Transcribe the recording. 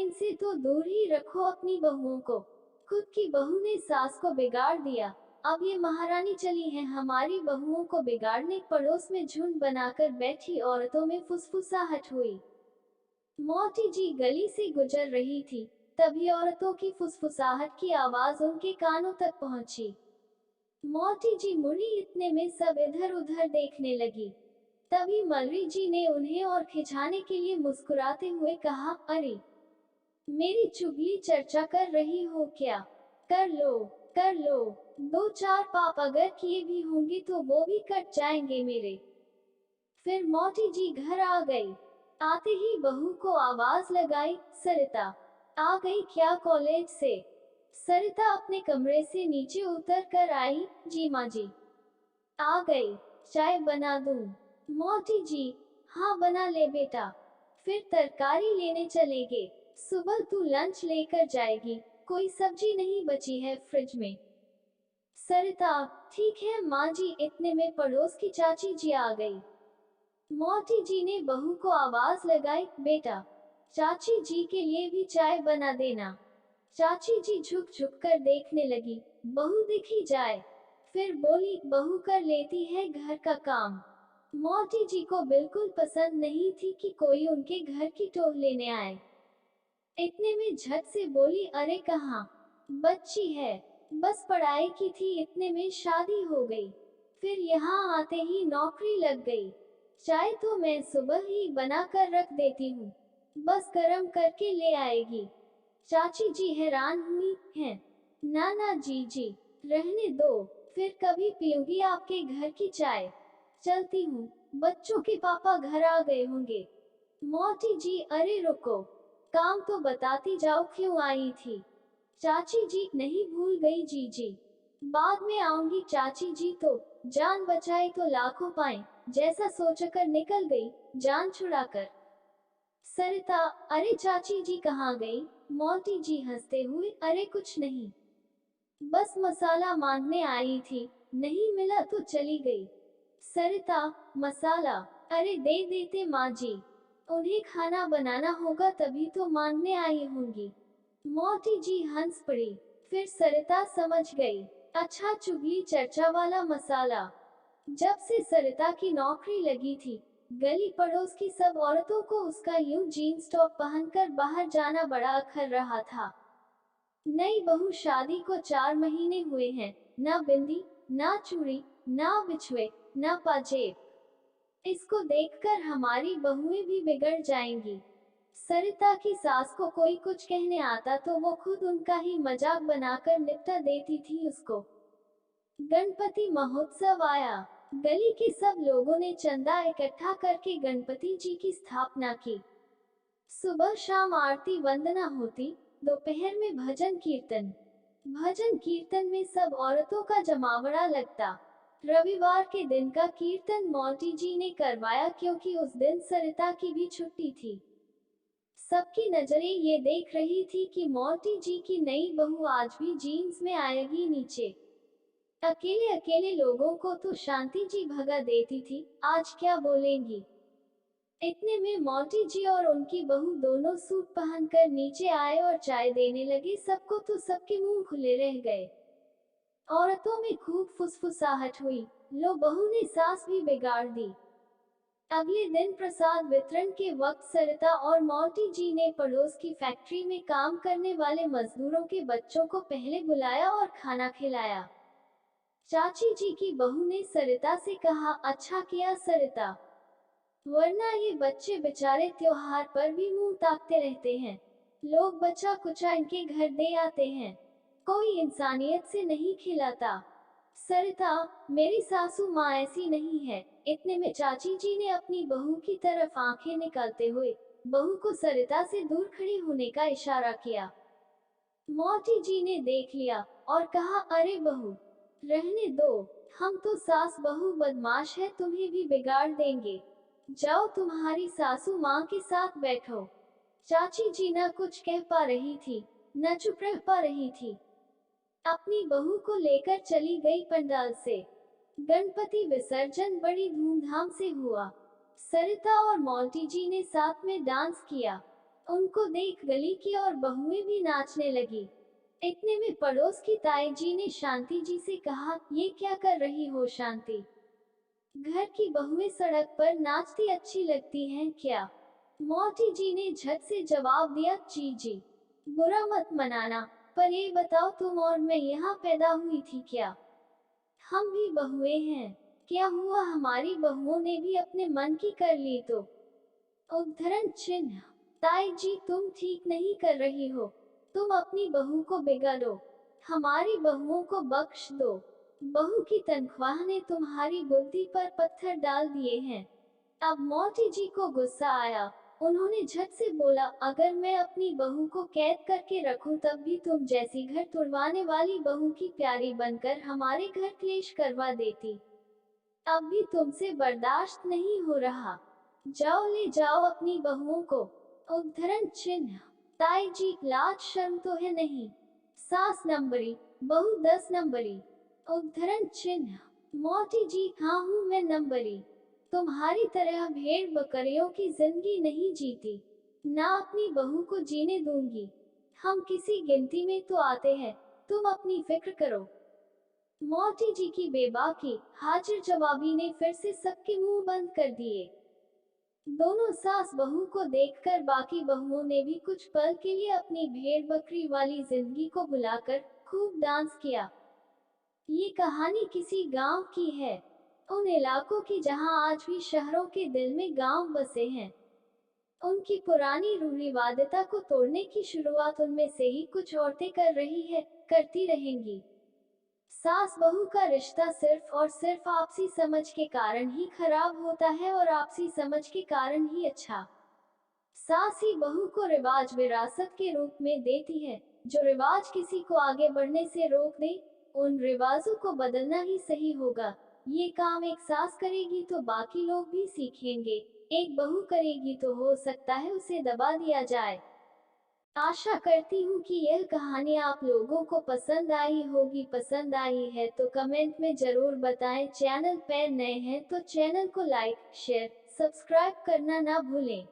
इनसे तो दूर ही रखो अपनी बहुओं को। खुद की बहू ने सास को बिगाड़ दिया, अब ये महारानी चली है हमारी बहुओं को बिगाड़ने। पड़ोस में झुंड बनाकर बैठी औरतों में फुसफुसाहट हुई। मोती जी गली से गुजर रही थी, तभी औरतों की फुसफुसाहट की आवाज उनके कानों तक पहुंची। मोती जी मुड़ी, इतने में सब इधर उधर देखने लगी। तभी मलरी जी ने उन्हें और खिंचाने के लिए मुस्कुराते हुए कहा, अरे मेरी चुगली चर्चा कर रही हो क्या? कर लो, कर लो। दो चार पाप अगर किए भी होंगे तो वो भी कट जाएंगे मेरे। फिर मोती जी घर आ गई। आते ही बहू को आवाज लगाई, सरिता आ गई क्या कॉलेज से? सरिता अपने कमरे से नीचे उतर कर आई, जी माँ जी आ गई। चाय बना दूं? मोती जी, हाँ बना ले बेटा। फिर तरकारी लेने चलेंगे। सुबह तू लंच लेकर जाएगी, कोई सब्जी नहीं बची है फ्रिज में। सरिता, ठीक है माँ जी। इतने में पड़ोस की चाची जी आ गई। मोती जी ने बहू को आवाज लगाई, बेटा चाची जी के लिए भी चाय बना देना। चाची जी झुक झुक कर देखने लगी, बहू दिखी जाए। फिर बोली, बहू कर लेती है घर का काम। मोती जी को बिल्कुल पसंद नहीं थी कि कोई उनके घर की टोह लेने आए। इतने में झट से बोली, अरे कहाँ बच्ची है, बस पढ़ाई की थी, इतने में शादी हो गई, फिर यहाँ आते ही नौकरी लग गई। चाय तो मैं सुबह ही बना कर रख देती हूँ, बस गरम करके ले आएगी। चाची जी हैरान हुई हैं। ना ना जी, रहने दो, फिर कभी पीऊंगी आपके घर की चाय। चलती हूँ, बच्चों के पापा घर आ गए होंगे। मोती जी, अरे रुको, काम तो बताती जाओ क्यों आई थी? चाची जी, नहीं भूल गई जी, बाद में आऊंगी चाची जी। तो जान बचाए तो लाखों पाए, जैसा सोचकर निकल गई, जान छुड़ाकर। सरिता, अरे चाची जी कहाँ गई? मोती जी हंसते हुए, अरे कुछ नहीं, बस मसाला मांगने आई थी, नहीं मिला तो चली गई। सरिता, मसाला? अरे दे देते माँ जी, उन्हें खाना बनाना होगा तभी तो मांगने आई होंगी। मोती जी हंस पड़ी। फिर सरिता समझ गई, अच्छा चुगली चर्चा वाला मसाला। जब से सरिता की नौकरी लगी थी, गली पड़ोस की सब औरतों को उसका यूं जीन्स टॉप पहनकर बाहर जाना बड़ा अखर रहा था। नई बहू शादी को 4 महीने हुए हैं, ना बिंदी, ना चूड़ी, ना बिछुए, ना पाजेब। इसको देखकर हमारी बहुएं भी बिगड़ जाएंगी। सरिता की सास को कोई कुछ कहने आता तो वो खुद उनका ही मजाक बनाकर निपटा देती थी उसको। गणपति महोत्सव आया। गली के सब लोगों ने चंदा इकट्ठा करके गणपति जी की स्थापना की। सुबह शाम आरती वंदना होती, दोपहर में भजन कीर्तन। भजन कीर्तन में सब औरतों का जमावड़ा लगता। रविवार के दिन का कीर्तन मोती जी ने करवाया क्योंकि उस दिन सरिता की भी छुट्टी थी। सबकी नजरें ये देख रही थी कि मोती जी की नई बहू आज भी जीन्स में आएगी नीचे। अकेले अकेले लोगों को तो शांति जी भगा देती थी, आज क्या बोलेंगी। इतने में मोती जी और उनकी बहू दोनों सूट पहनकर नीचे आए और चाय देने लगे सबको, तो सबके मुंह खुले रह गए। औरतों में खूब फुसफुसाहट हुई, लो बहू ने सास भी बिगाड़ दी। अगले दिन प्रसाद वितरण के वक्त सरिता और मोती जी ने पड़ोस की फैक्ट्री में काम करने वाले मजदूरों के बच्चों को पहले बुलाया और खाना खिलाया। चाची जी की बहू ने सरिता से कहा, अच्छा किया सरिता, वरना ये बच्चे बेचारे त्योहार पर भी मुंह ताकते रहते हैं, लोग बच्चा कुचा इनके घर दे आते हैं, कोई इंसानियत से नहीं खिलाता। सरिता, मेरी सासू माँ ऐसी नहीं है। इतने में चाची जी ने अपनी बहू की तरफ आंखें निकालते हुए बहू को सरिता से दूर खड़ी होने का इशारा किया। मोती जी ने देख लिया और कहा, अरे बहू, रहने दो, हम तो सास बहू बदमाश है, तुम्हें भी बिगाड़ देंगे। जाओ तुम्हारी सासू माँ के साथ बैठो। चाची जी न कुछ कह पा रही थी, न चुप रह पा रही थी। अपनी बहू को लेकर चली गई पंडाल से। गणपति विसर्जन बड़ी धूमधाम से हुआ। सरिता और मोती जी ने साथ में डांस किया। उनको देख गली की और बहुएं भी नाचने लगी। इतने में पड़ोस की ताई जी ने शांति जी से कहा, ये क्या कर रही हो शांति? घर की बहुएं सड़क पर नाचती अच्छी लगती हैं क्या? मोती जी ने झट से जवाब दिया, जी, बुरा मत मनाना, पर ये बताओ तुम और मैं यहाँ पैदा हुई थी क्या? हम भी बहुएं हैं। क्या हुआ, हमारी बहुओं ने भी अपने मन की कर ली तो? उद्धरण चिन्ह। ताई जी तुम ठीक नहीं कर रही हो, तुम अपनी बहू को बिगाड़ो, हमारी बहुओं को बख्श दो। बहू की तनख्वाह ने तुम्हारी बुद्धि पर पत्थर डाल दिए हैं। अब मोती जी को गुस्सा आया। उन्होंने झट से बोला, अगर मैं अपनी बहू को कैद करके रखूं तब भी तुम जैसी घर तुड़वाने वाली बहू की प्यारी बनकर हमारे घर क्लेश करवा देती। अब भी तुमसे बर्दाश्त नहीं हो रहा। जाओ ले जाओ अपनी बहुओं को। उद्धरण चिन्ह। ताई जी लाज शर्म तो है नहीं? सास नंबरी, बहू 10 नंबरी। उद्धरण चिन्ह। मोती जी हाँ हूँ मैं नंबरी। तुम्हारी तरह भेड़ बकरियों की जिंदगी नहीं जीती, ना अपनी बहू को जीने दूंगी। हम किसी गिनती में तो आते हैं, तुम अपनी फिक्र करो। मोती जी की बेबाकी, हाजिर जवाबी ने फिर से सबके मुंह बंद कर दिए। दोनों सास बहू को देखकर बाकी बहुओं ने भी कुछ पल के लिए अपनी भेड़ बकरी वाली जिंदगी को भुलाकर खूब डांस किया। ये कहानी किसी गांव की है, उन इलाकों की जहां आज भी शहरों के दिल में गांव बसे हैं। उनकी पुरानी रूढ़िवादिता को तोड़ने की शुरुआत उनमें से ही कुछ औरतें कर रही है, करती रहेंगी। सास बहू का रिश्ता सिर्फ और सिर्फ आपसी समझ के कारण ही खराब होता है और आपसी समझ के कारण ही अच्छा। सास ही बहू को रिवाज विरासत के रूप में देती है। जो रिवाज किसी को आगे बढ़ने से रोक दे, उन रिवाजों को बदलना ही सही होगा। ये काम एक सास करेगी तो बाकी लोग भी सीखेंगे, एक बहू करेगी तो हो सकता है उसे दबा दिया जाए। आशा करती हूँ कि यह कहानी आप लोगों को पसंद आई होगी। पसंद आई है तो कमेंट में जरूर बताएं। चैनल पर नए हैं तो चैनल को लाइक, शेयर, सब्सक्राइब करना ना भूलें।